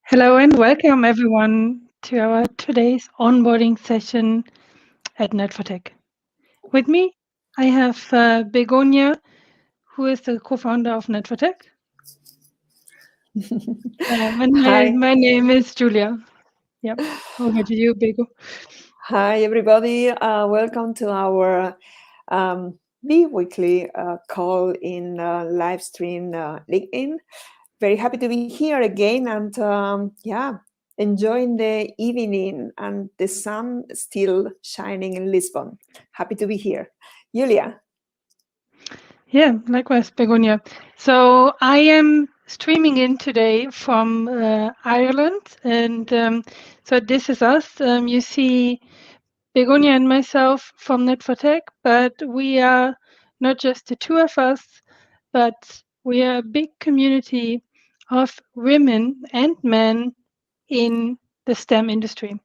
Hello and welcome everyone to our today's onboarding session at net4tec. With me, I have Begonia, who is the co-founder of net4tec. And Hi. my name is Julia. Yep. Over to you, Bego. Hi, everybody. Welcome to our biweekly call in live stream LinkedIn. Very happy to be here again and enjoying the evening and the sun still shining in Lisbon. Happy to be here. Julia. Yeah, likewise, Begonia. So I am streaming in today from Ireland, and so this is us. You see Begonia and myself from net4tec, but we are not just the two of us, but we are a big community of women and men in the STEM industry.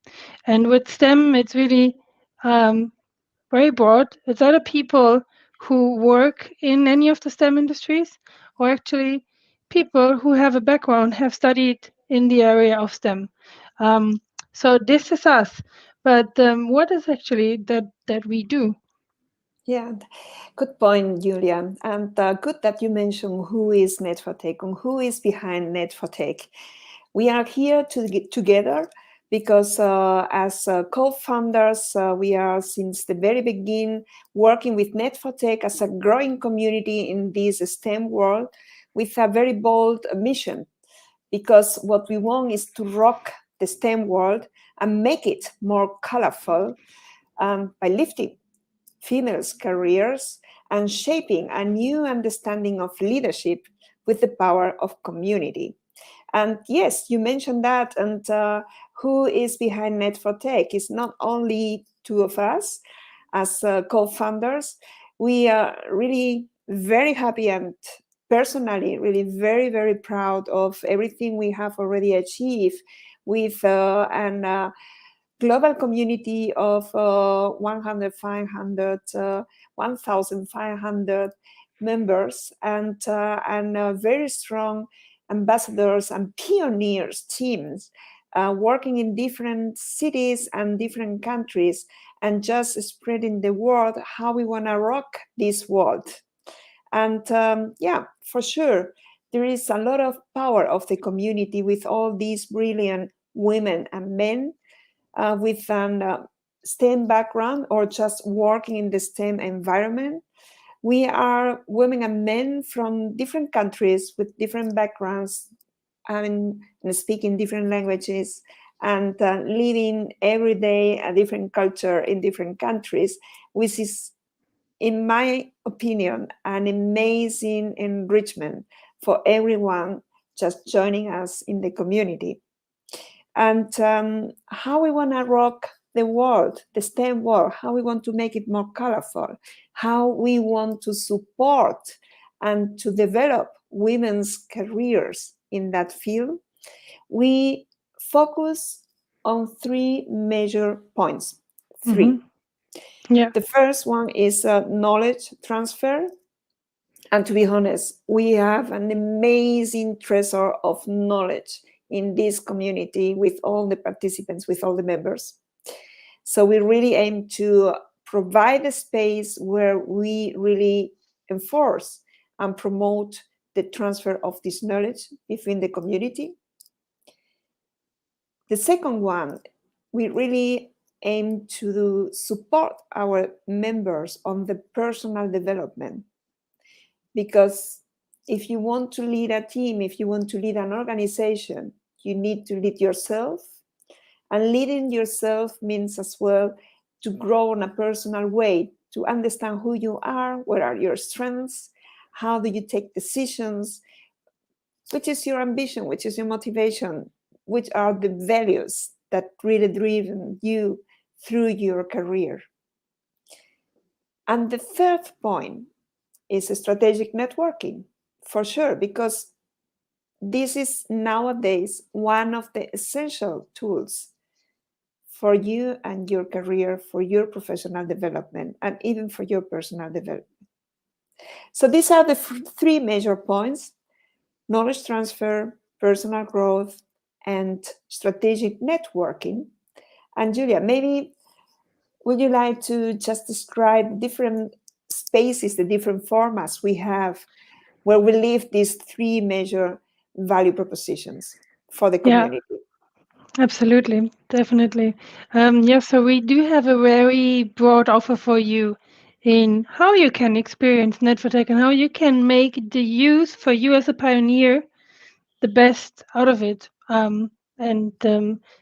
And with STEM, it's really very broad. It's either people who work in any of the STEM industries, or actually people who have a background, have studied in the area of STEM. Um, so this is us. But what is actually that we do? Yeah, good point, Julia. And good that you mentioned who is net4tec and who is behind net4tec. We are here to get together because as co-founders, we are since the very beginning working with net4tec as a growing community in this STEM world with a very bold mission. Because what we want is to rock the STEM world and make it more colorful by lifting females' careers and shaping a new understanding of leadership with the power of community. And yes, you mentioned that. And who is behind net4tec is not only two of us as co-founders. We are really very happy and personally really very, very proud of everything we have already achieved with an global community of 1,500 members and very strong ambassadors and pioneers teams working in different cities and different countries and just spreading the word how we want to rock this world. And for sure, there is a lot of power of the community with all these brilliant women and men with an STEM background or just working in the STEM environment. We are women and men from different countries with different backgrounds and speaking different languages and living every day a different culture in different countries, which is, in my opinion, an amazing enrichment for everyone just joining us in the community. And how we want to rock the world, the STEM world, how we want to make it more colorful, how we want to support and to develop women's careers in that field. We focus on three major points. Three. Yeah. The first one is knowledge transfer. And to be honest, we have an amazing treasure of knowledge in this community with all the participants, with all the members. So we really aim to provide a space where we really enforce and promote the transfer of this knowledge within the community. The second one, we really aim to support our members on the personal development. Because if you want to lead a team, if you want to lead an organization, you need to lead yourself. And leading yourself means as well to grow in a personal way, to understand who you are, what are your strengths, how do you take decisions, which is your ambition, which is your motivation, which are the values that really driven you through your career. And the third point is strategic networking, for sure, because this is nowadays one of the essential tools for you and your career, for your professional development, and even for your personal development. So these are the three major points: knowledge transfer, personal growth, and strategic networking. And Julia, maybe would you like to just describe different spaces, the different formats we have where we live these three major value propositions for the Yeah, community? absolutely, definitely. Yeah, so we do have a very broad offer for you in how you can experience net4tec and how you can make the use for you as a pioneer the best out of it. And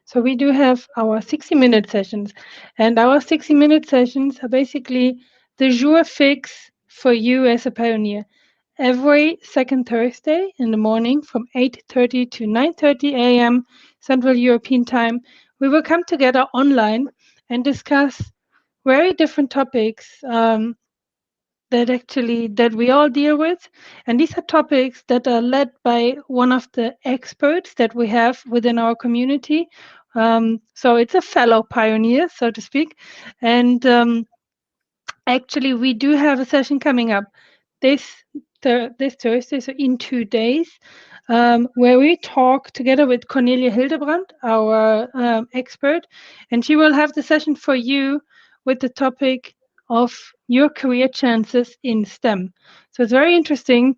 so we do have our 60-minute sessions, and our 60-minute sessions are basically the jour fix for you as a pioneer. Every second Thursday in the morning from 8:30 to 9:30 a.m. Central European Time, we will come together online and discuss very different topics that we all deal with, and these are topics that are led by one of the experts that we have within our community. So it's a fellow pioneer, so to speak. And actually, we do have a session coming up this this Thursday, so in 2 days, where we talk together with Cornelia Hildebrand, our expert, and she will have the session for you with the topic of your career chances in STEM. So it's very interesting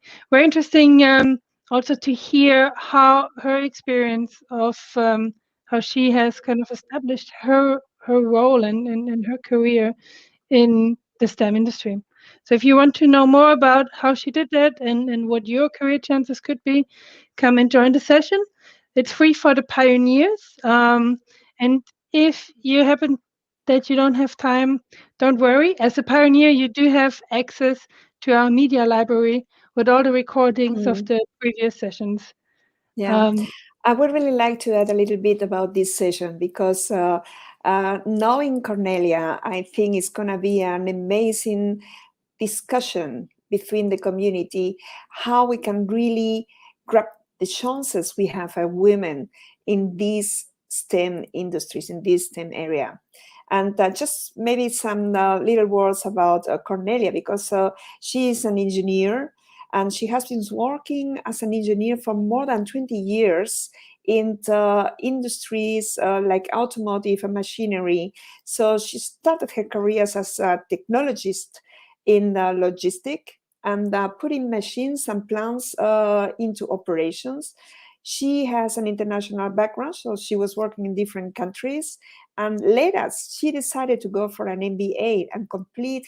also to hear how her experience of how she has kind of established her role and her career in the STEM industry. So if you want to know more about how she did that and what your career chances could be, come and join the session. It's free for the pioneers. And if you happen that you don't have time, don't worry. As a pioneer, you do have access to our media library with all the recordings of Mm, the previous sessions. yeah, Um, I would really like to add a little bit about this session because knowing Cornelia, I think it's going to be an amazing discussion between the community, how we can really grab the chances we have as women in these STEM industries, in this STEM area. And just maybe some little words about Cornelia, because she is an engineer and she has been working as an engineer for more than 20 years in the industries like automotive and machinery. So she started her career as a technologist in logistic and putting machines and plants into operations. She has an international background, so she was working in different countries. And later, she decided to go for an MBA and complete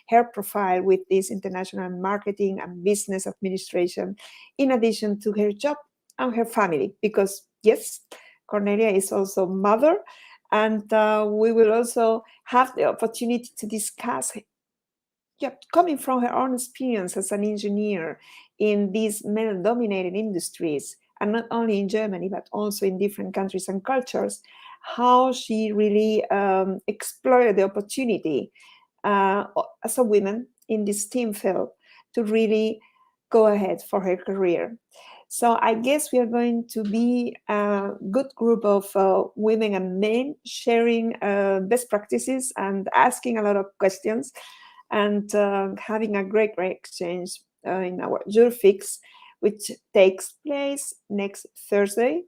her profile with this international marketing and business administration, in addition to her job and her family. Because yes, Cornelia is also mother, and we will also have the opportunity to discuss, yeah, coming from her own experience as an engineer in these male-dominated industries, and not only in Germany, but also in different countries and cultures, how she really explored the opportunity as a woman in this STEAM field to really go ahead for her career. So I guess we are going to be a good group of women and men sharing best practices and asking a lot of questions and having a great exchange in our Jour Fix, which takes place next Thursday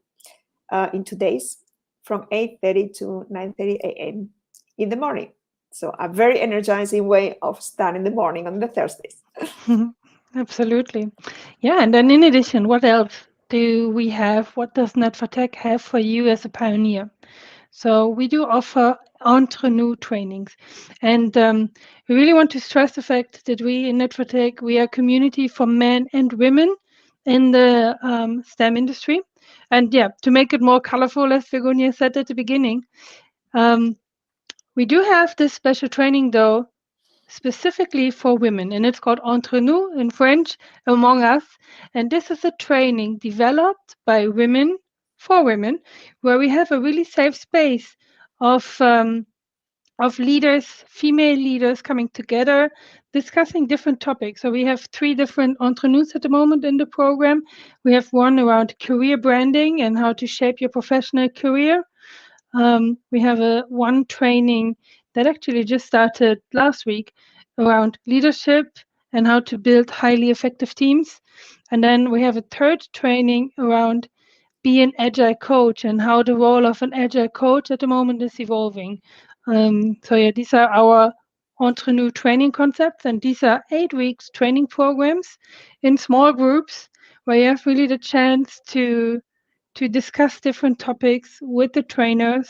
in 2 days from 8:30 to 9:30 a.m. in the morning. So a very energizing way of starting the morning on the Thursdays. Absolutely. Yeah, and then in addition, what else do we have? What does net4tec have for you as a pioneer? So we do offer entre-nous trainings, and we really want to stress the fact that we in net4tec, we are a community for men and women in the STEM industry. And yeah, to make it more colorful, as Begonia said at the beginning, um, we do have this special training though specifically for women, and it's called Entre nous in French, Among Us. And this is a training developed by women for women, where we have a really safe space of leaders, female leaders coming together, discussing different topics. So we have 3 different Entre nous at the moment in the program. We have one around career branding and how to shape your professional career. We have one training that actually just started last week around leadership and how to build highly effective teams. And then we have a third training around be an agile coach and how the role of an agile coach at the moment is evolving. So yeah, these are our Entrepreneur training concepts, and these are 8 weeks training programs in small groups where you have really the chance to discuss different topics with the trainers.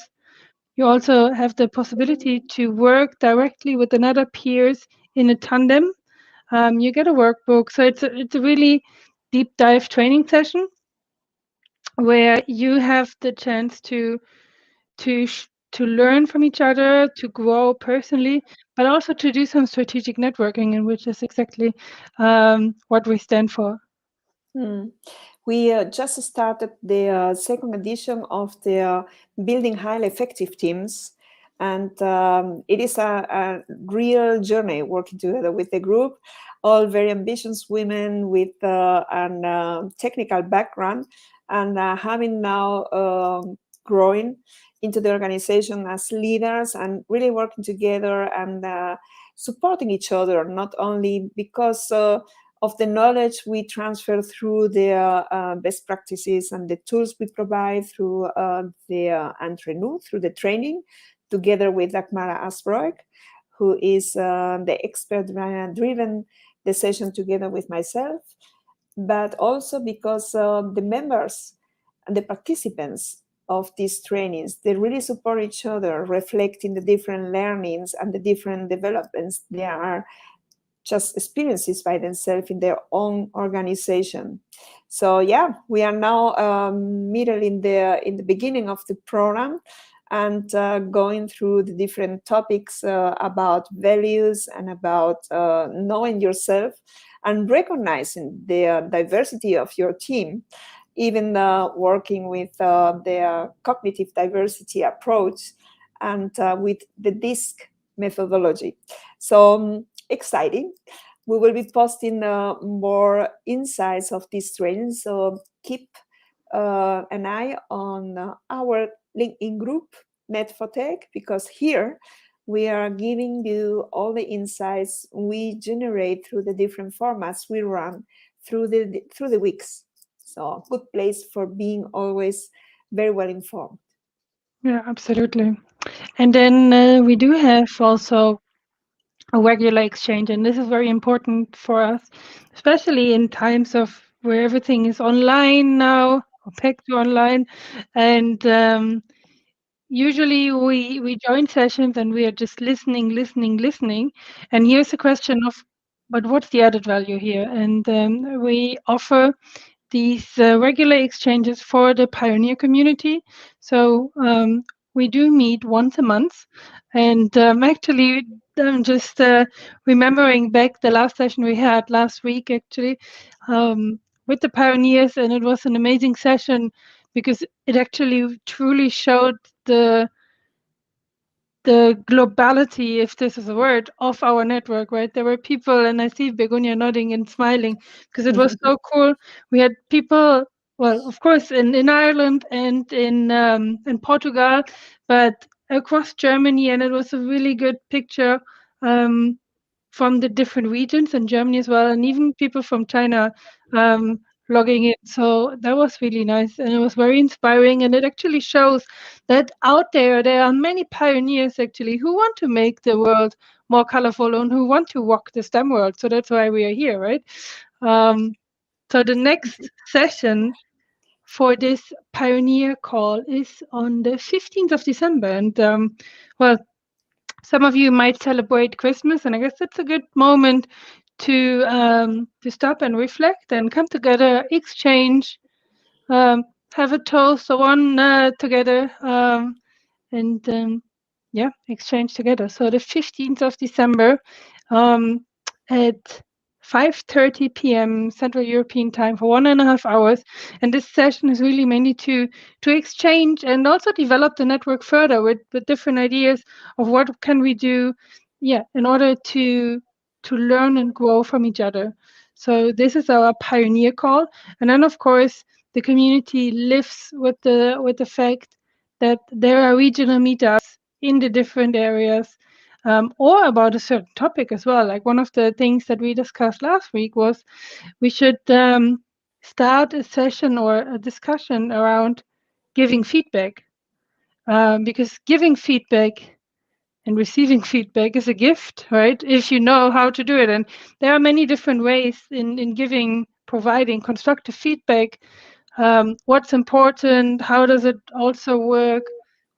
You also have the possibility to work directly with another peers in a tandem. You get a workbook, so it's a really deep dive training session where you have the chance to learn from each other, to grow personally, but also to do some strategic networking, and which is exactly what we stand for. Hmm. We just started the second edition of the Building Highly Effective Teams. And it is a real journey working together with the group, all very ambitious women with a technical background, and having now growing into the organization as leaders and really working together and supporting each other, not only because of the knowledge we transfer through the best practices and the tools we provide through the Entrepreneur, through the training, together with Akmara Asbroek, who is the expert driven the session together with myself, but also because the members and the participants of these trainings, they really support each other, reflecting the different learnings and the different developments they are just experiences by themselves in their own organization. So yeah, we are now middle in the beginning of the program, and going through the different topics about values and about knowing yourself and recognizing the diversity of your team, even working with the cognitive diversity approach and with the DISC methodology. So exciting. We will be posting more insights of this training, so keep an eye on our LinkedIn group, net4tec, because here we are giving you all the insights we generate through the different formats we run through the weeks. So good place for being always very well informed. Yeah, absolutely. And then we do have also a regular exchange, and this is very important for us, especially in times of where everything is online now or pegged to online. And usually we join sessions and we are just listening. And here's a question of, but what's the added value here? And we offer these regular exchanges for the pioneer community. So we do meet once a month, and actually I'm just remembering back the last session we had last week actually with the pioneers, and it was an amazing session because it actually truly showed the the globality, if this is a word, of our network, right? There were people, and I see Begonia nodding and smiling because it was so cool. We had people, well, of course, in Ireland and in Portugal, but across Germany, and it was a really good picture um, from the different regions in Germany as well, and even people from China um, logging in. So that was really nice, and it was very inspiring. And it actually shows that out there are many pioneers actually who want to make the world more colorful and who want to walk the STEM world. So that's why we are here, right? So the next session for this pioneer call is on the 15th of December, and well, some of you might celebrate Christmas, and I guess it's a good moment to stop and reflect and come together, exchange, um, have a toast or one together, and yeah, exchange together. So the 15th of December um, at 5:30 p.m. Central European time for 1.5 hours, and this session is really mainly to exchange and also develop the network further with different ideas of what can we do, yeah, in order to learn and grow from each other. So this is our pioneer call, and then of course the community lives with the fact that there are regional meetups in the different areas, or about a certain topic as well. Like one of the things that we discussed last week was we should start a session or a discussion around giving feedback, because giving feedback and receiving feedback is a gift, right? If you know how to do it. And there are many different ways in providing constructive feedback. What's important? How does it also work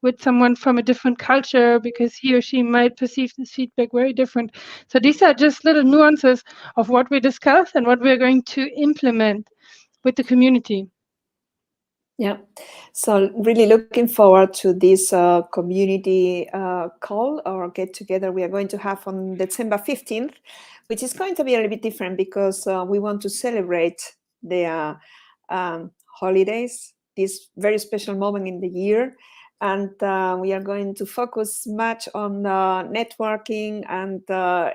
with someone from a different culture, because he or she might perceive this feedback very different. So these are just little nuances of what we discuss and what we're going to implement with the community. Yeah, so really looking forward to this community call or get together we are going to have on December 15th, which is going to be a little bit different because we want to celebrate the holidays, this very special moment in the year. And we are going to focus much on networking and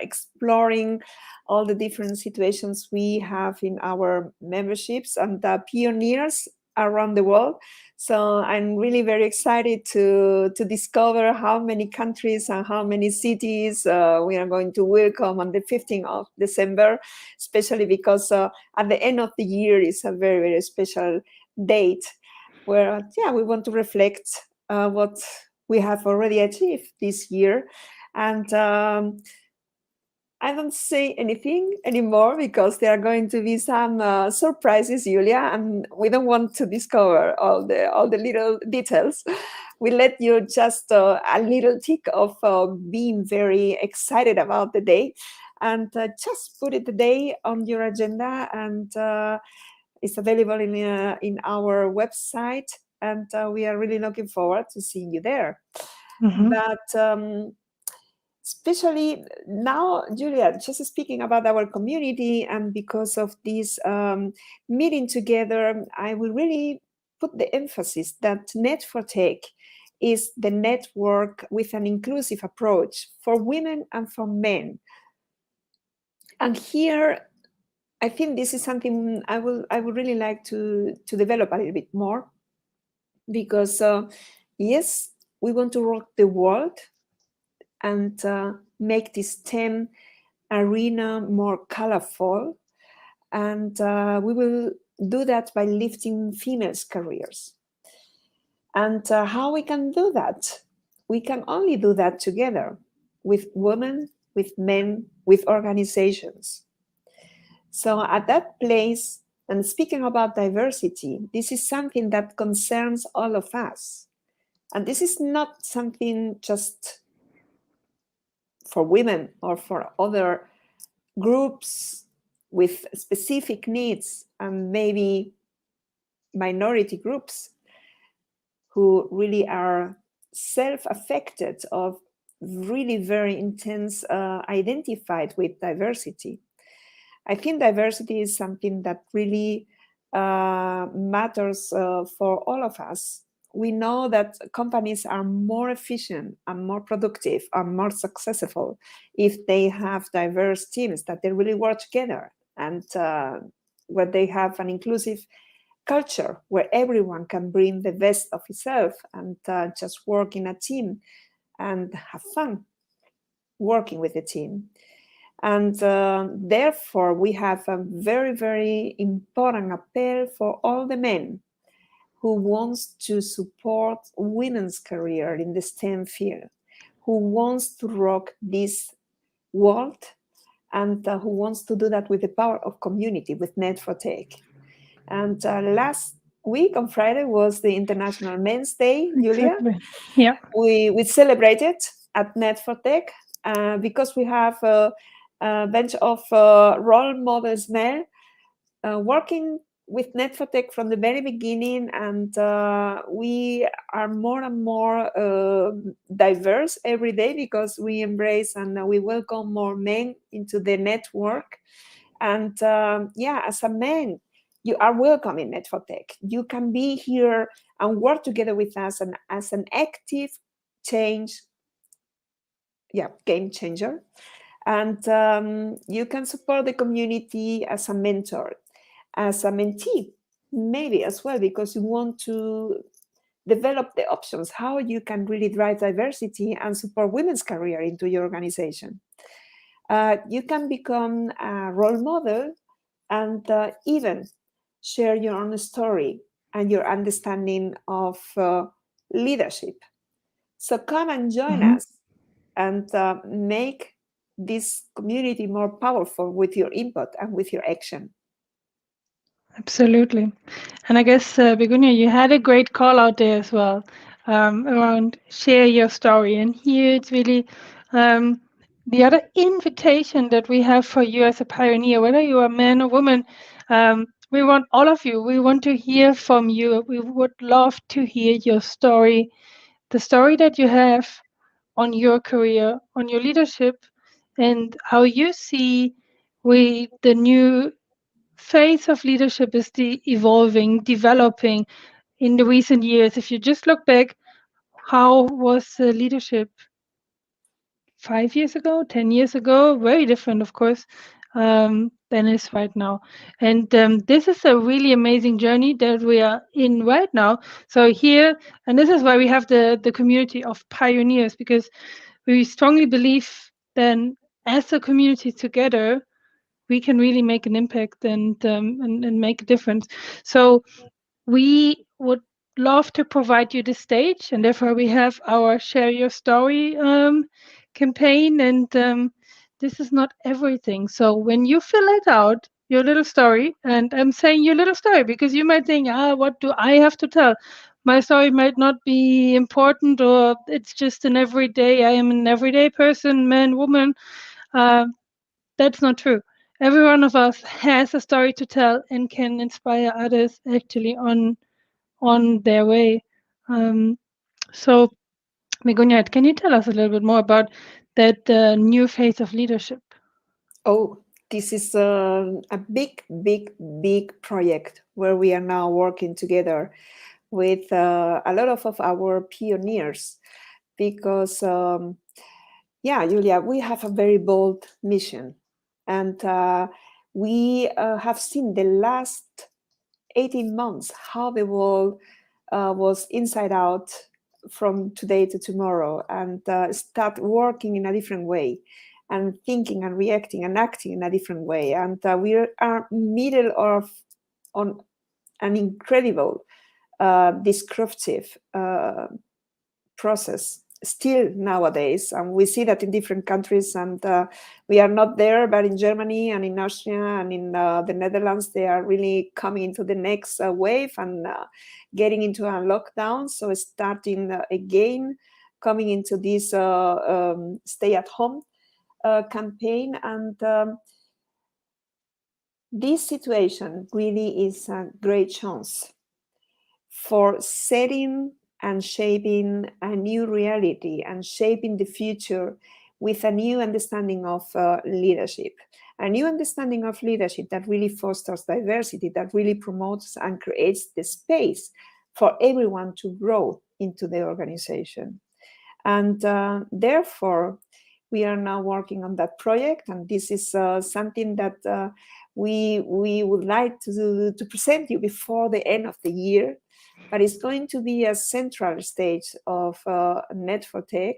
exploring all the different situations we have in our memberships and pioneers around the world. So I'm really very excited to discover how many countries and how many cities we are going to welcome on the 15th of December, especially because at the end of the year is a very, very special date where, yeah, we want to reflect what we have already achieved this year. And I don't say anything anymore because there are going to be some surprises, Julia, and we don't want to discover all the little details. We let you just a little tick of being very excited about the day, and just put it the day on your agenda, and it's available in our website, and we are really looking forward to seeing you there. Mm-hmm. But especially now, Julia, just speaking about our community, and because of this meeting together, I will really put the emphasis that net4tec is the network with an inclusive approach for women and for men. And here, I think this is something I would really like to develop a little bit more, because yes, we want to rock the world and make this STEM arena more colorful, and we will do that by lifting females' careers. And how we can do that? We can only do that together with women, with men, with organizations. So at that place, and speaking about diversity, this is something that concerns all of us. And this is not something just for women or for other groups with specific needs, and maybe minority groups who really are self-affected of really very intense identified with diversity. I think diversity is something that really matters for all of us. We know that companies are more efficient and more productive and more successful if they have diverse teams, that they really work together, and where they have an inclusive culture where everyone can bring the best of itself and just work in a team and have fun working with the team. And therefore, we have a very, very important appeal for all the men who wants to support women's career in the STEM field, who wants to rock this world, and who wants to do that with the power of community, with net4tec. And last week on Friday was the International Men's Day, Julia. Exactly. Yeah. We celebrated at net4tec because we have a bunch of role models men working with net4tec from the very beginning, and we are more and more diverse every day because we embrace and we welcome more men into the network. And yeah, as a man, you are welcome in net4tec. You can be here and work together with us, and as an active change, game changer. And you can support the community as a mentor, as a mentee, maybe as well, because you want to develop the options, how you can really drive diversity and support women's career into your organization. You can become a role model, and even share your own story and your understanding of leadership. So come and join Mhm. us and make this community more powerful with your input and with your action. Absolutely. And I guess, Begunia, you had a great call out there as well, around share your story. And here it's really um, the other invitation that we have for you as a pioneer, whether you are a man or woman. We want all of you. We want to hear from you. We would love to hear your story, the story that you have on your career, on your leadership, and how you see the new phase of leadership is evolving, developing in the recent years. If you just look back, how was leadership 5 years ago, 10 years ago? Very different, of course, than it is right now. And this is a really amazing journey that we are in right now. So here, and this is why we have the community of pioneers, because we strongly believe then as a community together, we can really make an impact and make a difference. So we would love to provide you the stage, and therefore we have our Share Your Story campaign. And this is not everything. So when you fill it out, your little story, and I'm saying your little story because you might think, what do I have to tell? My story might not be important, or it's just an everyday, I am an everyday person, man, woman. Uh, that's not true. Every one of us has a story to tell and can inspire others actually on their way. Um, so, Megunyat, can you tell us a little bit more about that new phase of leadership? Oh, this is a big, big, big project where we are now working together with a lot of our pioneers because, yeah, Julia, we have a very bold mission. And we have seen the last 18 months how the world was inside out from today to tomorrow and start working in a different way and thinking and reacting and acting in a different way. And we are middle of on an incredible disruptive process still nowadays, and we see that in different countries. And we are not there, but in Germany and in Austria and in the Netherlands, they are really coming into the next wave and getting into a lockdown. So starting again, coming into this stay at home campaign. And this situation really is a great chance for setting and shaping a new reality and shaping the future with a new understanding of leadership. A new understanding of leadership that really fosters diversity, that really promotes and creates the space for everyone to grow into the organization. And therefore, we are now working on that project, and this is something that we would like to present you before the end of the year. But it's going to be a central stage of net4tec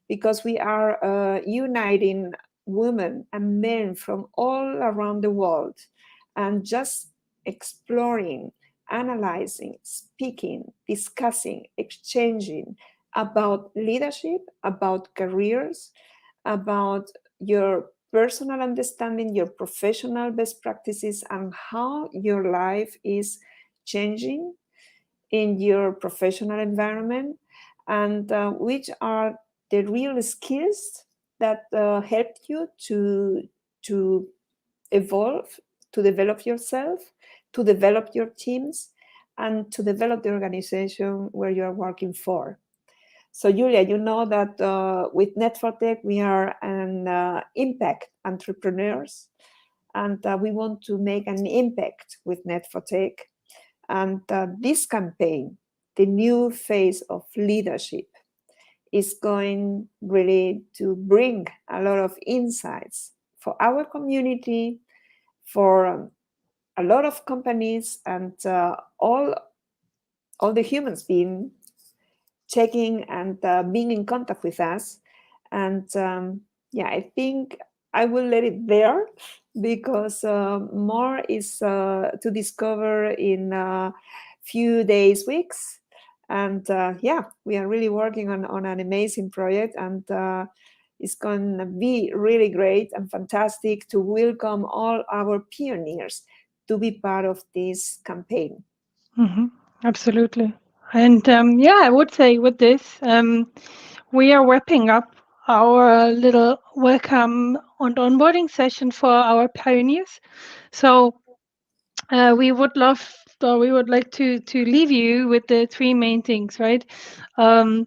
because we are uniting women and men from all around the world and just exploring, analyzing, speaking, discussing, exchanging about leadership, about careers, about your personal understanding, your professional best practices, and how your life is changing in your professional environment, and which are the real skills that help you to evolve, to develop yourself, to develop your teams, and to develop the organization where you are working for. So, Julia, you know that with net4tec, we are an impact entrepreneurs, and we want to make an impact with net4tec. And this campaign, the new phase of leadership, is going really to bring a lot of insights for our community, for a lot of companies, and all the humans being checking and being in contact with us. And yeah, I think I will let it there because more is to discover in a few days, weeks. And yeah, we are really working on an amazing project, and it's going to be really great and fantastic to welcome all our pioneers to be part of this campaign. Hmm. Absolutely. And yeah, I would say with this, we are wrapping up our little welcome and onboarding session for our pioneers. So we would love, or we would like to leave you with the three main things, right? Um,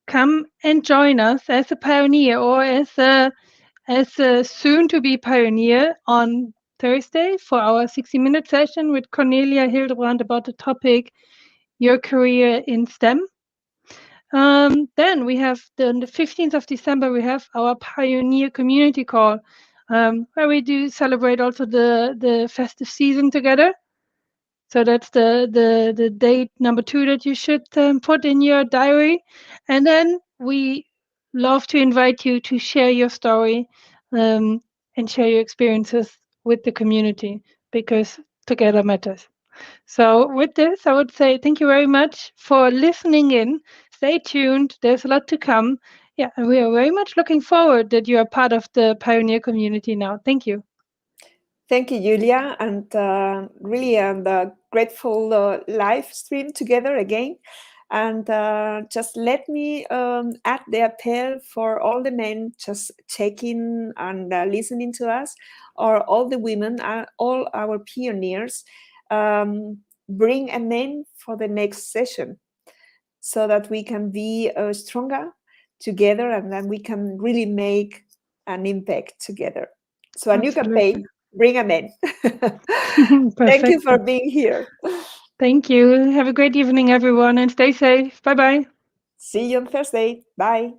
Come and join us as a pioneer or as a soon to be pioneer on Thursday for our 60-minute session with Cornelia Hildebrand about the topic Your Career in STEM. Then we have on the 15th of December, we have our Pioneer Community Call, where we do celebrate also the festive season together. So that's the date number 2 that you should put in your diary. And then we love to invite you to share your story um, and share your experiences with the community because together matters. So with this, I would say thank you very much for listening in. Stay tuned. There's a lot to come. Yeah, and we are very much looking forward that you are part of the Pioneer community now. Thank you. Thank you, Julia, and really grateful live stream together again. And just let me add the appeal for all the men just checking and listening to us, or all the women, all our pioneers. Bring a name for the next session so that we can be stronger together, and then we can really make an impact together. So a new Absolutely. campaign, bring a man. Thank you Perfect. for being here. Thank you. Have a great evening, everyone, and stay safe. Bye bye. See you on Thursday. Bye.